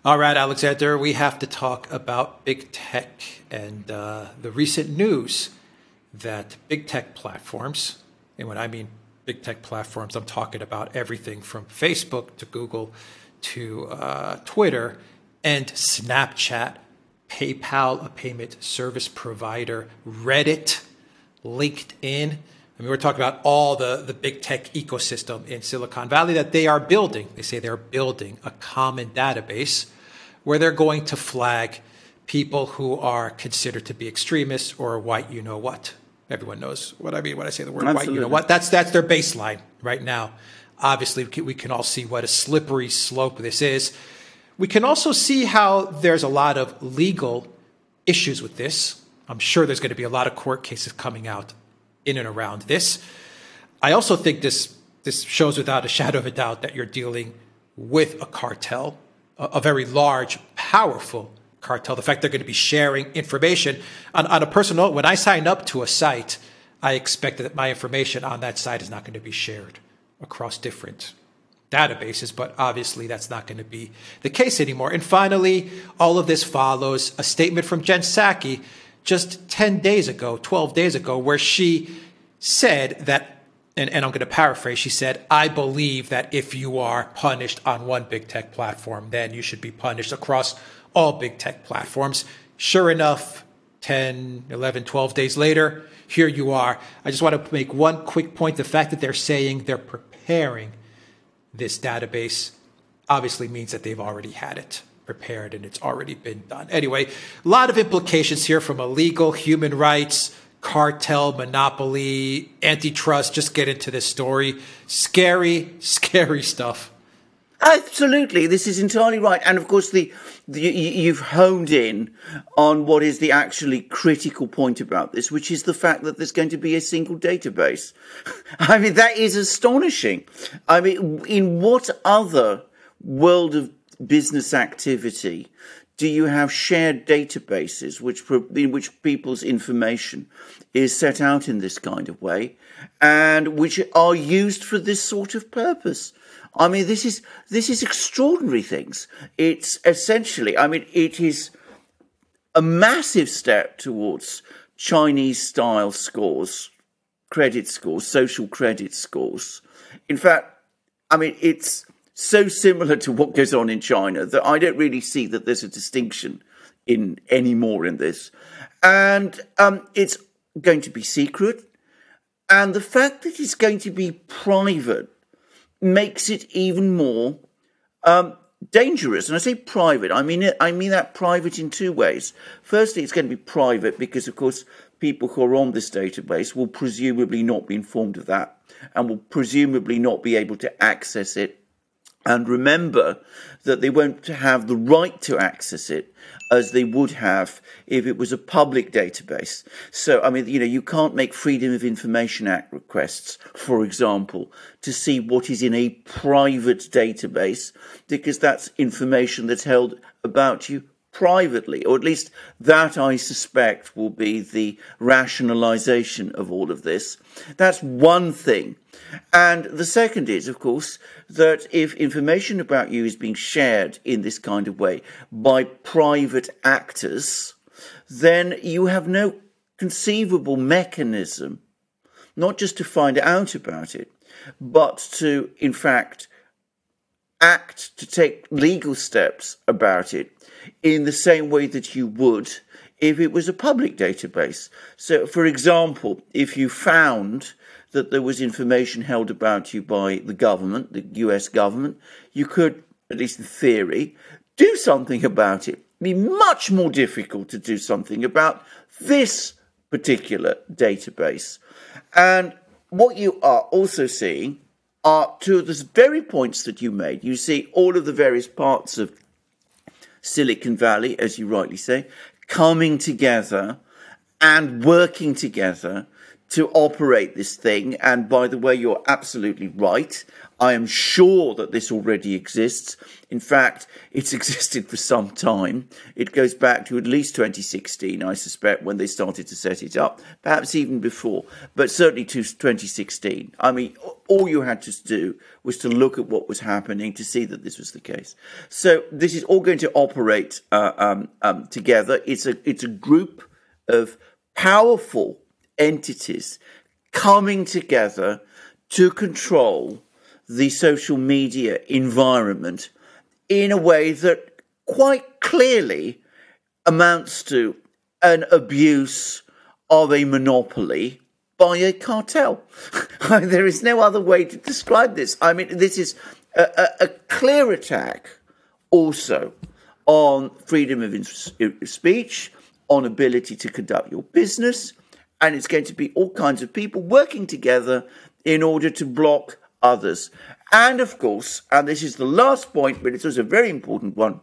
All right, Alexander, we have to talk about big tech and the recent news that big tech platforms, and when I mean big tech platforms, I'm talking about everything from Facebook to Google to Twitter and Snapchat, PayPal, a payment service provider, Reddit, LinkedIn. I mean, we're talking about all the big tech ecosystem in Silicon Valley that they are building. They say they're building a common database where they're going to flag people who are considered to be extremists or white you-know-what. Everyone knows what I mean when I say the word white you-know-what. That's their baseline right now. Obviously, we can all see what a slippery slope this is. We can also see how there's a lot of legal issues with this. I'm sure there's going to be a lot of court cases coming out in and around this. I also think this shows without a shadow of a doubt that you're dealing with a cartel, a very large, powerful cartel. The fact they're going to be sharing information. On a personal note, when I sign up to a site, I expect that my information on that site is not going to be shared across different databases, but obviously that's not going to be the case anymore. And finally, all of this follows a statement from Jen Psaki just 10 days ago, 12 days ago, where she said that, and I'm going to paraphrase, she said, I believe that if you are punished on one big tech platform, then you should be punished across all big tech platforms. Sure enough, 10, 11, 12 days later, here you are. I just want to make one quick point. The fact that they're saying they're preparing this database obviously means that they've already had it prepared and it's already been done. Anyway, a lot of implications here from a legal, human rights, cartel, monopoly, antitrust. Just get into this story. Scary, scary stuff. Absolutely. This is entirely right. And of course, you've honed in on what is the actually critical point about this, which is the fact that there's going to be a single database. I mean, that is astonishing. I mean, in what other world of business activity do you have shared databases in which people's information is set out in this kind of way and which are used for this sort of purpose? I mean, this is extraordinary things. It's essentially, I mean, it is a massive step towards Chinese-style scores, credit scores, social credit scores. In fact, I mean, it's so similar to what goes on in China that I don't really see that there's a distinction anymore in this. And it's going to be secret. And the fact that it's going to be private makes it even more dangerous. And I say private, I mean that private in two ways. Firstly, it's going to be private because, of course, people who are on this database will presumably not be informed of that and will presumably not be able to access it. And remember that they won't have the right to access it as they would have if it was a public database. So, I mean, you can't make Freedom of Information Act requests, for example, to see what is in a private database, because that's information that's held about you privately, or at least that I suspect will be the rationalization of all of this. That's one thing. And the second is, of course, that if information about you is being shared in this kind of way by private actors, then you have no conceivable mechanism, not just to find out about it, but to, in fact, act, to take legal steps about it in the same way that you would if it was a public database. So, for example, if you found that there was information held about you by the government, the US government, you could, at least in theory, do something about it. It'd be much more difficult to do something about this particular database. And what you are also seeing are two of the very points that you made. You see all of the various parts of Silicon Valley, as you rightly say, coming together and working together to operate this thing. And by the way, you're absolutely right. I am sure that this already exists. In fact, it's existed for some time. It goes back to at least 2016, I suspect, when they started to set it up, perhaps even before, but certainly to 2016. I mean, all you had to do was to look at what was happening to see that this was the case. So this is all going to operate together. It's a group of powerful entities coming together to control the social media environment in a way that quite clearly amounts to an abuse of a monopoly by a cartel. There is no other way to describe this. I mean, this is a clear attack also on freedom of speech, on ability to conduct your business, and it's going to be all kinds of people working together in order to block others. And of course, and this is the last point, but it's also a very important one,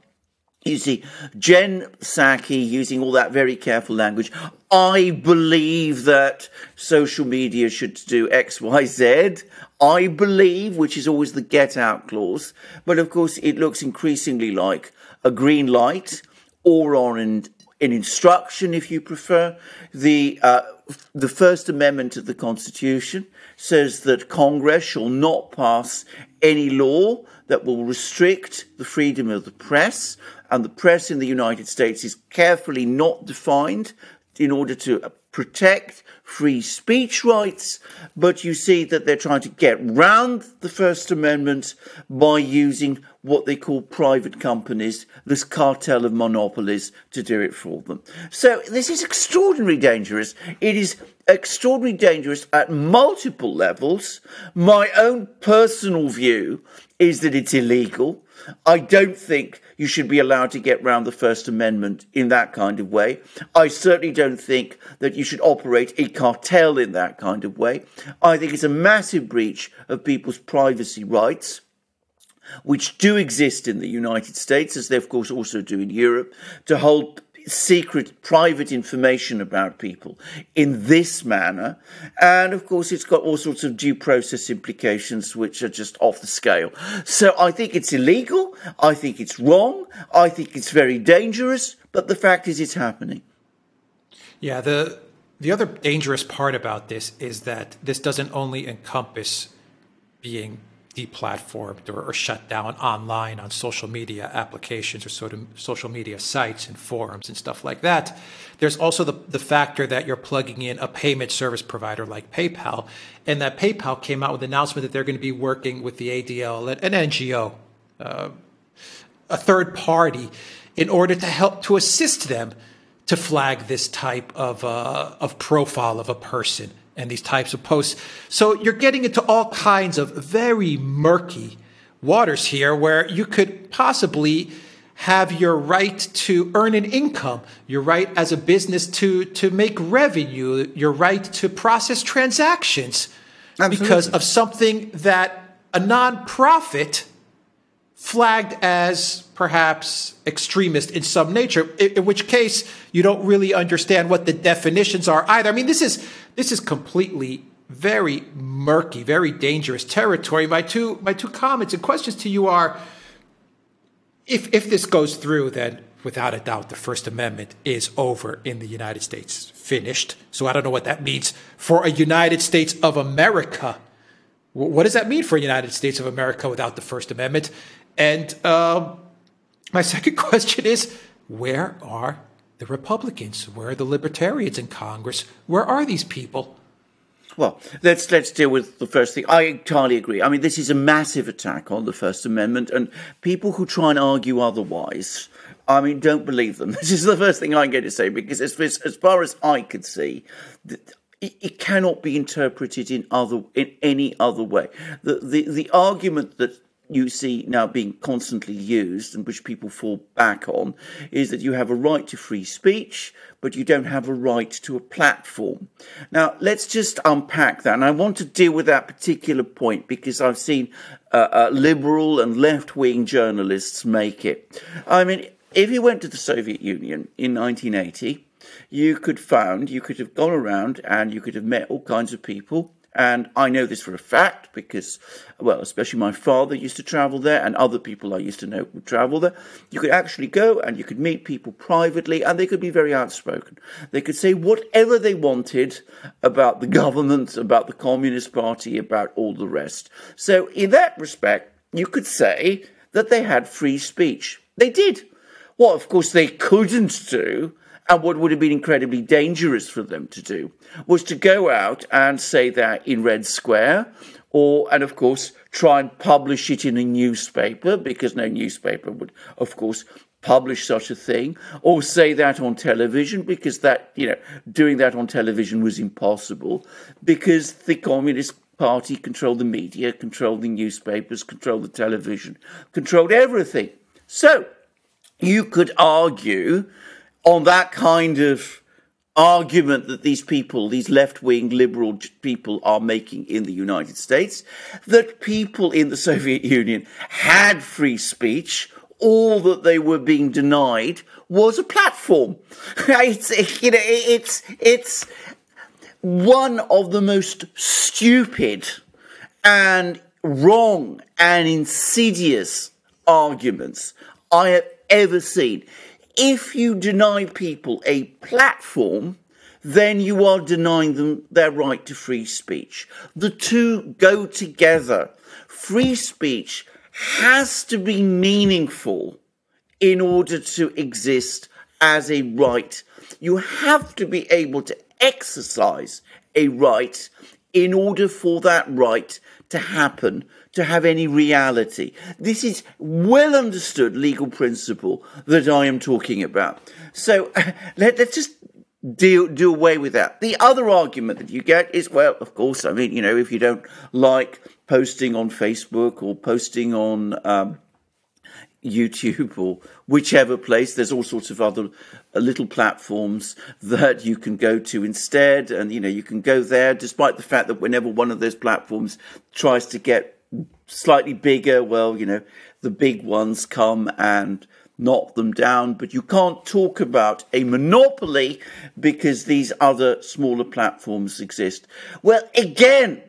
you see Jen Psaki using all that very careful language. I believe that social media should do X, Y, Z. I believe, which is always the get out clause. But of course, it looks increasingly like a green light or on an instruction, if you prefer. The First Amendment of the Constitution says that Congress shall not pass any law that will restrict the freedom of the press, and the press in the United States is carefully not defined in order to protect free speech rights, but you see that they're trying to get round the First Amendment by using what they call private companies, this cartel of monopolies, to do it for them. So this is extraordinarily dangerous. It is extraordinarily dangerous at multiple levels. My own personal view is that it's illegal. I don't think you should be allowed to get round the First Amendment in that kind of way. I certainly don't think that you should operate a cartel in that kind of way. I think it's a massive breach of people's privacy rights, which do exist in the United States, as they of course also do in Europe, to hold secret private information about people in this manner. And of course it's got all sorts of due process implications which are just off the scale. So I think it's illegal, I think it's wrong, I think it's very dangerous, but the fact is it's happening. Yeah, the other dangerous part about this is that this doesn't only encompass being deplatformed or shut down online on social media applications or social media sites and forums and stuff like that. There's also the factor that you're plugging in a payment service provider like PayPal, and that PayPal came out with an announcement that they're going to be working with the ADL, an NGO, a third party, in order to help to assist them to flag this type of profile of a person and these types of posts. So you're getting into all kinds of very murky waters here where you could possibly have your right to earn an income, your right as a business to make revenue, your right to process transactions. Absolutely. Because of something that a nonprofit flagged as perhaps extremist in some nature, in which case you don't really understand what the definitions are either. I mean, this is completely very murky, very dangerous territory. My two comments and questions to you are, if this goes through, then without a doubt the First Amendment is over in the United States, finished. So I don't know what that means for a United States of America. What does that mean for a United States of America without the First Amendment? And my second question is, where are the Republicans? Where are the libertarians in Congress? Where are these people? Well, let's deal with the first thing. I entirely agree. I mean, this is a massive attack on the First Amendment, and people who try and argue otherwise, I mean, don't believe them. This is the first thing I'm going to say, because as far as I could see, it cannot be interpreted in any other way. The argument that you see now being constantly used and which people fall back on is that you have a right to free speech, but you don't have a right to a platform. Now, let's just unpack that. And I want to deal with that particular point because I've seen liberal and left-wing journalists make it. I mean, if you went to the Soviet Union in 1980, you could have gone around and you could have met all kinds of people. And I know this for a fact because, well, especially my father used to travel there and other people I used to know would travel there. You could actually go and you could meet people privately and they could be very outspoken. They could say whatever they wanted about the government, about the Communist Party, about all the rest. So in that respect, you could say that they had free speech. They did. What, of course, they couldn't do, and what would have been incredibly dangerous for them to do, was to go out and say that in Red Square, and of course, try and publish it in a newspaper, because no newspaper would, of course, publish such a thing, or say that on television, because doing that on television was impossible, because the Communist Party controlled the media, controlled the newspapers, controlled the television, controlled everything. So, you could argue on that kind of argument that these people, these left-wing liberal people are making in the United States, that people in the Soviet Union had free speech. All that they were being denied was a platform. It's one of the most stupid and wrong and insidious arguments I have ever seen. If you deny people a platform, then you are denying them their right to free speech. The two go together. Free speech has to be meaningful in order to exist as a right. You have to be able to exercise a right in order for that right to happen, to have any reality. This is well understood legal principle that I am talking about. So let's just do away with that. The other argument that you get is, well, of course, I mean, if you don't like posting on Facebook or posting on YouTube or whichever place, there's all sorts of other little platforms that you can go to instead. And, you can go there despite the fact that whenever one of those platforms tries to get slightly bigger, well, the big ones come and knock them down. But you can't talk about a monopoly because these other smaller platforms exist. Well, again,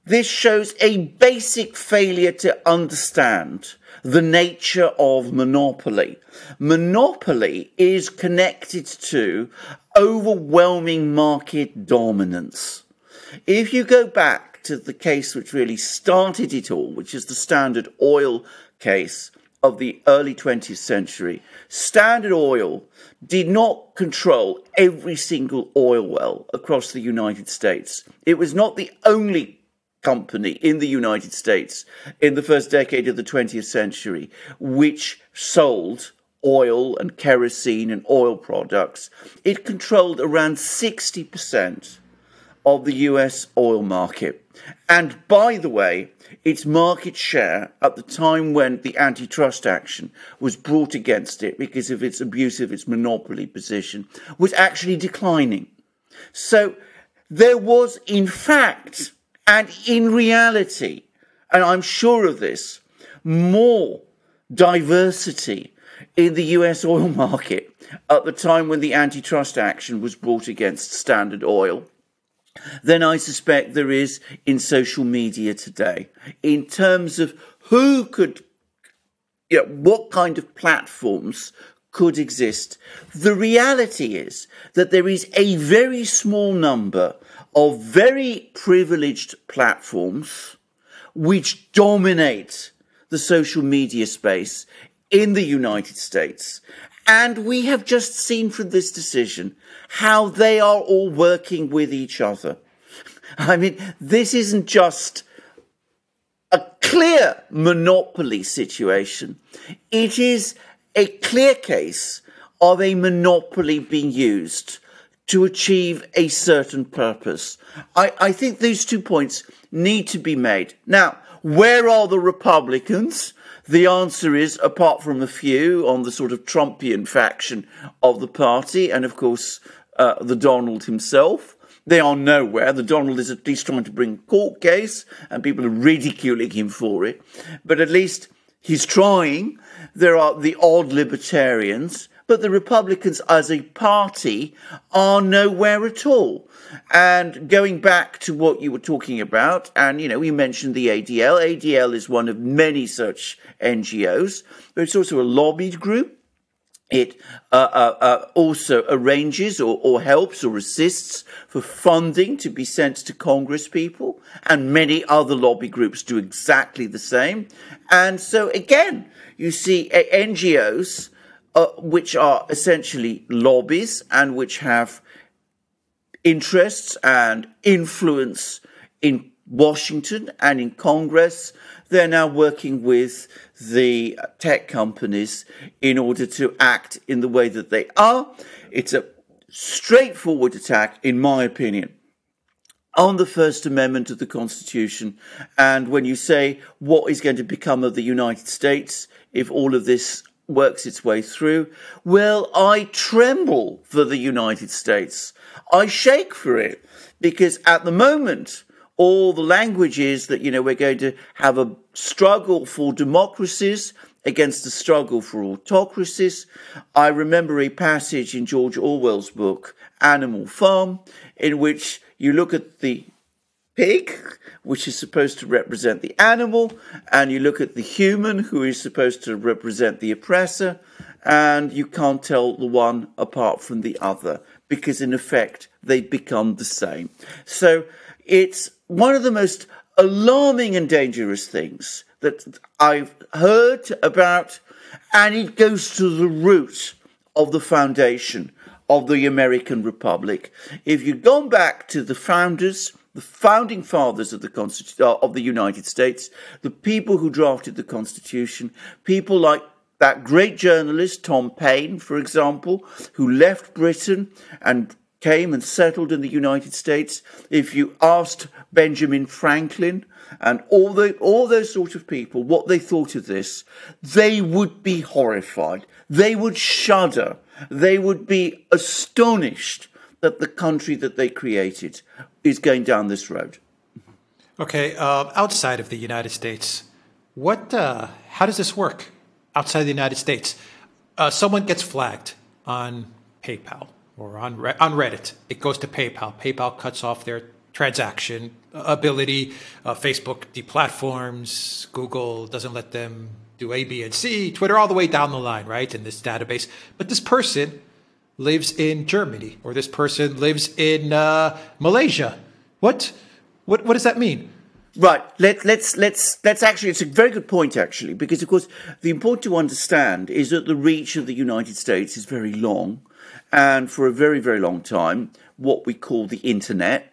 this shows a basic failure to understand the nature of monopoly. Monopoly is connected to overwhelming market dominance. If you go back to the case which really started it all, which is the Standard Oil case of the early 20th century, Standard Oil did not control every single oil well across the United States. It was not the only company in the United States in the first decade of the 20th century which sold oil and kerosene and oil products. It controlled around 60% of the US oil market. And by the way, its market share at the time when the antitrust action was brought against it because of its abuse of its monopoly position was actually declining. So there was, in fact, and in reality, and I'm sure of this, more diversity in the US oil market at the time when the antitrust action was brought against Standard Oil than I suspect there is in social media today, in terms of who could, what kind of platforms could exist. The reality is that there is a very small number of very privileged platforms which dominate the social media space in the United States. And we have just seen from this decision how they are all working with each other. I mean, this isn't just a clear monopoly situation. It is a clear case of a monopoly being used to achieve a certain purpose. I think these 2 points need to be made. Now, where are the Republicans? The answer is, apart from a few on the sort of Trumpian faction of the party, and of course the Donald himself, they are nowhere. The Donald is at least trying to bring a court case, and people are ridiculing him for it. But at least he's trying. There are the odd libertarians. but the Republicans as a party are nowhere at all. And going back to what you were talking about, and, we mentioned the ADL. ADL is one of many such NGOs, but it's also a lobbied group. It also arranges or helps or assists for funding to be sent to Congress people, and many other lobby groups do exactly the same. And so, again, you see NGOs which are essentially lobbies and which have interests and influence in Washington and in Congress. They're now working with the tech companies in order to act in the way that they are. It's a straightforward attack, in my opinion, on the First Amendment of the Constitution. And when you say what is going to become of the United States if all of this works its way through, well, I tremble for the United States. I shake for it, because at the moment, all the language is that, we're going to have a struggle for democracies against a struggle for autocracies. I remember a passage in George Orwell's book, Animal Farm, in which you look at the pig, which is supposed to represent the animal, and you look at the human, who is supposed to represent the oppressor, and you can't tell the one apart from the other, because in effect they become the same. So it's one of the most alarming and dangerous things that I've heard about, and it goes to the root of the foundation of the American Republic. If you'd gone back to the founders, the founding fathers of the United States, the people who drafted the Constitution, people like that great journalist Tom Paine, for example, who left Britain and came and settled in the United States. If you asked Benjamin Franklin and all those sort of people what they thought of this, they would be horrified. They would shudder. They would be astonished that the country that they created is going down this road. Okay, outside of the United States, how does this work outside the United States? Someone gets flagged on PayPal or on Reddit. It goes to PayPal. PayPal cuts off their transaction ability. Facebook deplatforms. Google doesn't let them do A, B, and C. Twitter all the way down the line, right, in this database. But this person lives in Germany, or this person lives in Malaysia. What does that mean? Right. Let's actually, it's a very good point, actually, because, of course, the important to understand is that the reach of the United States is very long. And for a very, very long time, what we call the internet,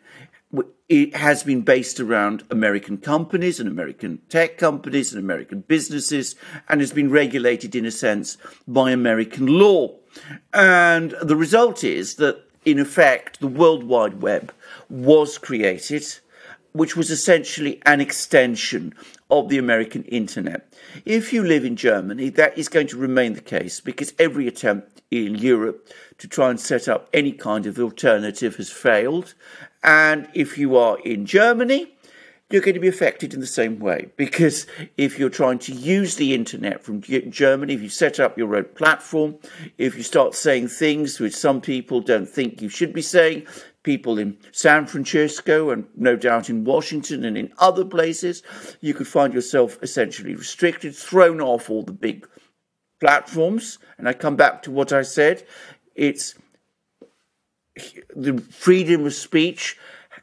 it has been based around American companies and American tech companies and American businesses, and has been regulated, in a sense, by American law. And the result is that, in effect, the World Wide Web was created, which was essentially an extension of the American internet. If you live in Germany, that is going to remain the case, because every attempt in Europe to try and set up any kind of alternative has failed. And if you are in Germany, you're going to be affected in the same way, because if you're trying to use the internet from Germany, if you set up your own platform, if you start saying things which some people don't think you should be saying, people in San Francisco and no doubt in Washington and in other places, you could find yourself essentially restricted, thrown off all the big platforms. And I come back to what I said, it's the freedom of speech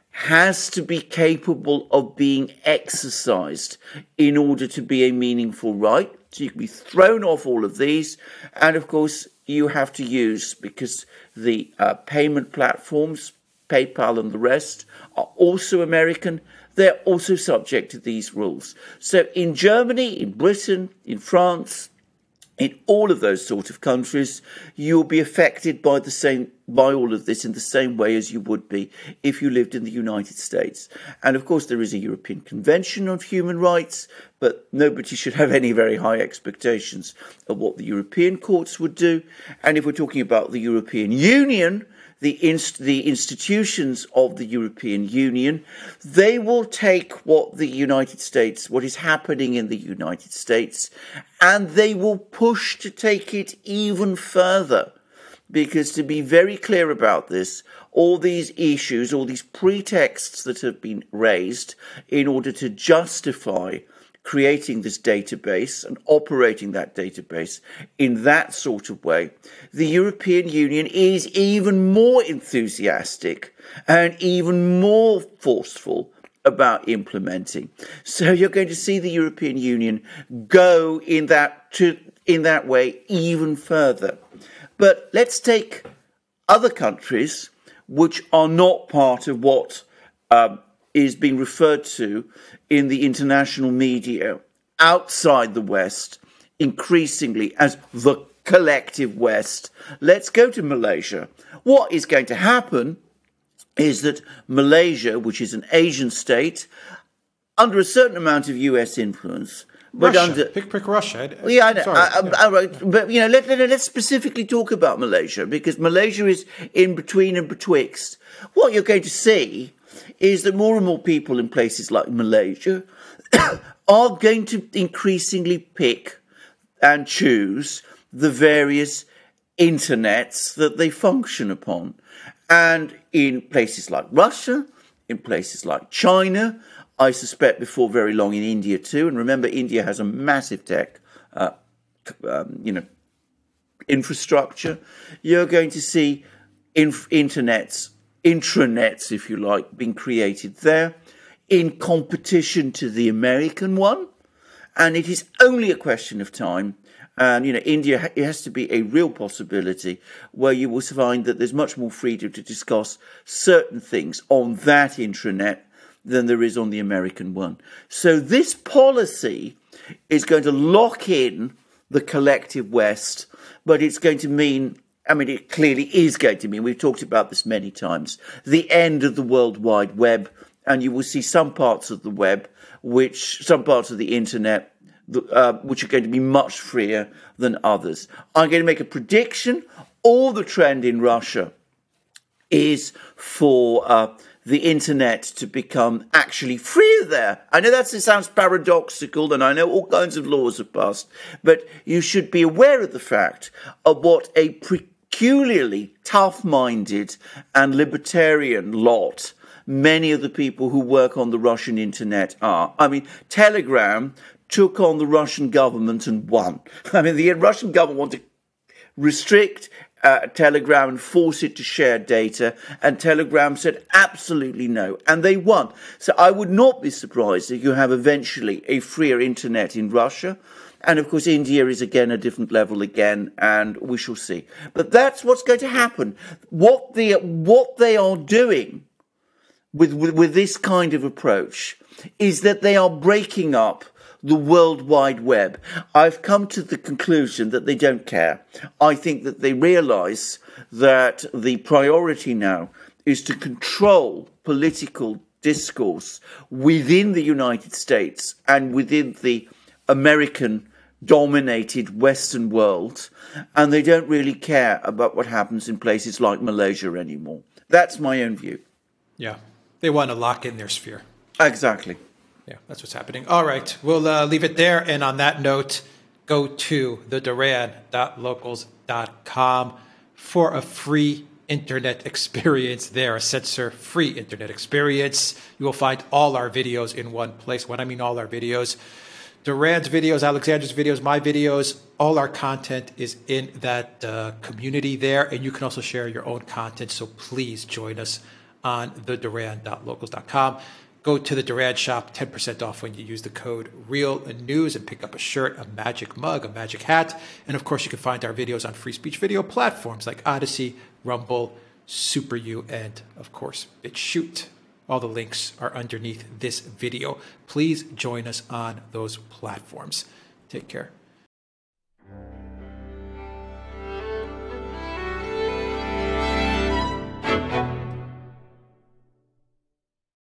has to be capable of being exercised in order to be a meaningful right. So you can be thrown off all of these. And of course, you have to use, because the payment platforms, PayPal and the rest, are also American. They're also subject to these rules. So in Germany, in Britain, in France, in all of those sort of countries, you'll be affected by the same by all of this in the same way as you would be if you lived in the United States. And of course, there is a European Convention on Human Rights, but nobody should have any very high expectations of what the European courts would do. And if we're talking about the European Union, the institutions of the European Union, they will take what is happening in the United States, and they will push to take it even further. Because to be very clear about this, all these issues, all these pretexts that have been raised in order to justify creating this database and operating that database in that sort of way, the European Union is even more enthusiastic and even more forceful about implementing. So you're going to see the European Union go in that way even further. But let's take other countries which are not part of what is being referred to in the international media outside the West, increasingly as the collective West. Let's go to Malaysia. What is going to happen is that Malaysia, which is an Asian state, under a certain amount of US influence, but Russia. Pick Russia. Yeah, I know. But let's specifically talk about Malaysia, because Malaysia is in between and betwixt. What you're going to see is that more and more people in places like Malaysia are going to increasingly pick and choose the various internets that they function upon. And in places like Russia, in places like China, I suspect before very long in India too. And remember, India has a massive tech, infrastructure. You're going to see intranets, if you like, being created there in competition to the American one. And it is only a question of time. And, India, it has to be a real possibility where you will find that there's much more freedom to discuss certain things on that intranet than there is on the American one. So this policy is going to lock in the collective West, but it's going to mean, it clearly is going to mean, we've talked about this many times, the end of the World Wide Web, and you will see some parts of the web, some parts of the internet, which are going to be much freer than others. I'm going to make a prediction. All the trend in Russia is for the internet to become actually freer there. I know it sounds paradoxical, and I know all kinds of laws have passed, but you should be aware of the fact of what a peculiarly tough-minded and libertarian lot many of the people who work on the Russian internet are. Telegram took on the Russian government and won. The Russian government wanted to restrict Telegram and force it to share data, and Telegram said absolutely no, and they won. So I would not be surprised if you have eventually a freer internet in Russia. And of course, India is again a different level again, and we shall see. But that's what's going to happen. What they are doing with this kind of approach is that they are breaking up the World Wide Web. I've come to the conclusion that they don't care. I think that they realise that the priority now is to control political discourse within the United States and within the American-dominated Western world, and they don't really care about what happens in places like Malaysia anymore. That's my own view. Yeah, they want to lock in their sphere. Exactly. Yeah, that's what's happening. All right, we'll leave it there. And on that note, go to the Duran.locals.com for a free internet experience there, a censor-free internet experience. You will find all our videos in one place. When I mean all our videos, Duran's videos, Alexander's videos, my videos, all our content is in that community there. And you can also share your own content. So please join us on the Duran.locals.com. Go to the Duran shop, 10% off when you use the code REALNEWS and pick up a shirt, a magic mug, a magic hat. And of course, you can find our videos on free speech video platforms like ODYSEE, Rumble, SuperU, and of course, BitChute. All the links are underneath this video. Please join us on those platforms. Take care.